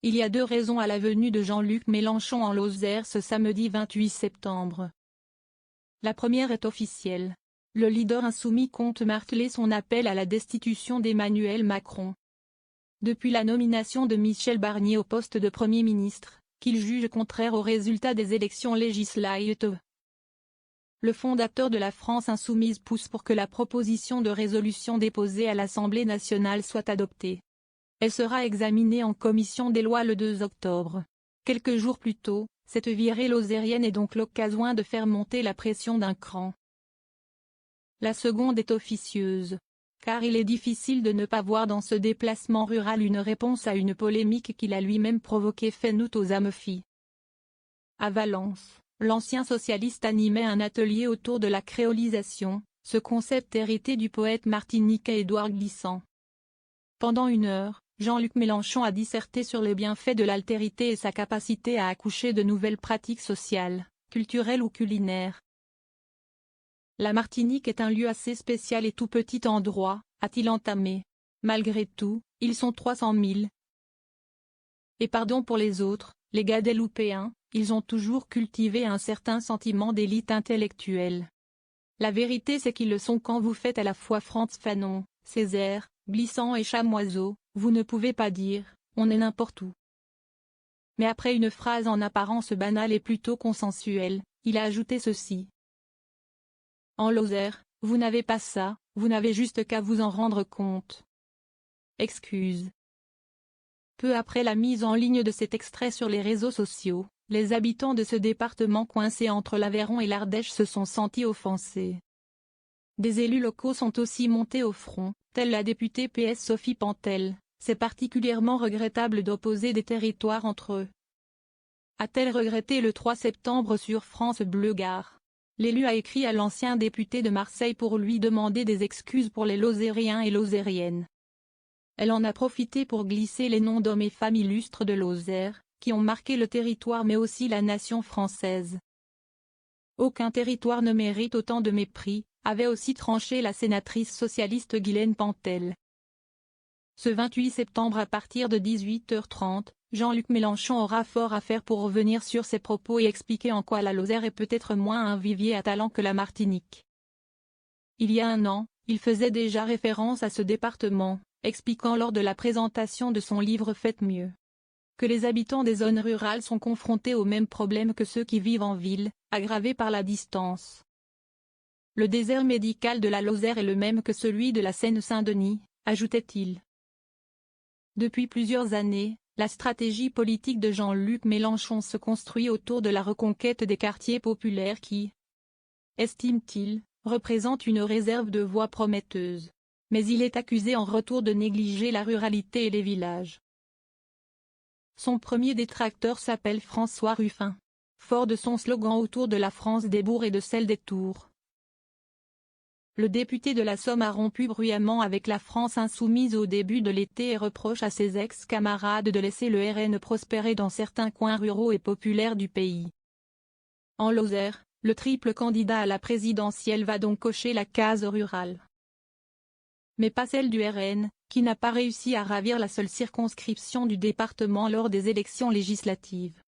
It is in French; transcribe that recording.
Il y a 2 raisons à la venue de Jean-Luc Mélenchon en Lozère ce samedi 28 septembre. La première est officielle. Le leader insoumis compte marteler son appel à la destitution d'Emmanuel Macron. Depuis la nomination de Michel Barnier au poste de Premier ministre, qu'il juge contraire aux résultats des élections législatives, le fondateur de la France insoumise pousse pour que la proposition de résolution déposée à l'Assemblée nationale soit adoptée. Elle sera examinée en commission des lois le 2 octobre. Quelques jours plus tôt, cette virée lozérienne est donc l'occasion de faire monter la pression d'un cran. La seconde est officieuse, car il est difficile de ne pas voir dans ce déplacement rural une réponse à une polémique qu'il a lui-même provoquée fin août aux Amalfi. À Valence, l'ancien socialiste animait un atelier autour de la créolisation, ce concept hérité du poète martiniquais Édouard Glissant. Pendant 1 heure, Jean-Luc Mélenchon a disserté sur les bienfaits de l'altérité et sa capacité à accoucher de nouvelles pratiques sociales, culturelles ou culinaires. La Martinique est un lieu assez spécial et tout petit endroit, a-t-il entamé. Malgré tout, ils sont 300 000. Et pardon pour les autres, les Guadeloupéens, ils ont toujours cultivé un certain sentiment d'élite intellectuelle. La vérité c'est qu'ils le sont quand vous faites à la fois Frantz Fanon, Césaire, Glissant et Chamoiseau, vous ne pouvez pas dire « on est n'importe où ». Mais après une phrase en apparence banale et plutôt consensuelle, il a ajouté ceci. En Lozère, vous n'avez pas ça, vous n'avez juste qu'à vous en rendre compte. Excuse. Peu après la mise en ligne de cet extrait sur les réseaux sociaux, les habitants de ce département coincé entre l'Aveyron et l'Ardèche se sont sentis offensés. Des élus locaux sont aussi montés au front, telle la députée PS Sophie Pantel. C'est particulièrement regrettable d'opposer des territoires entre eux, a-t-elle regretté le 3 septembre sur France Bleu Gard. L'élu a écrit à l'ancien député de Marseille pour lui demander des excuses pour les Lozériens et Lozériennes. Elle en a profité pour glisser les noms d'hommes et femmes illustres de Lozère, qui ont marqué le territoire mais aussi la nation française. Aucun territoire ne mérite autant de mépris, avait aussi tranché la sénatrice socialiste Guylaine Pantel. Ce 28 septembre à partir de 18h30, Jean-Luc Mélenchon aura fort à faire pour revenir sur ses propos et expliquer en quoi la Lozère est peut-être moins un vivier à talent que la Martinique. Il y a 1 an, il faisait déjà référence à ce département, expliquant lors de la présentation de son livre Faites mieux que les habitants des zones rurales sont confrontés aux mêmes problèmes que ceux qui vivent en ville, aggravés par la distance. Le désert médical de la Lozère est le même que celui de la Seine-Saint-Denis, ajoutait-il. Depuis plusieurs années, la stratégie politique de Jean-Luc Mélenchon se construit autour de la reconquête des quartiers populaires qui, estime-t-il, représentent une réserve de voix prometteuse. Mais il est accusé en retour de négliger la ruralité et les villages. Son premier détracteur s'appelle François Ruffin, fort de son slogan autour de la France des bourgs et de celle des tours. Le député de la Somme a rompu bruyamment avec la France insoumise au début de l'été et reproche à ses ex-camarades de laisser le RN prospérer dans certains coins ruraux et populaires du pays. En Lozère, le triple candidat à la présidentielle va donc cocher la case rurale. Mais pas celle du RN, qui n'a pas réussi à ravir la seule circonscription du département lors des élections législatives.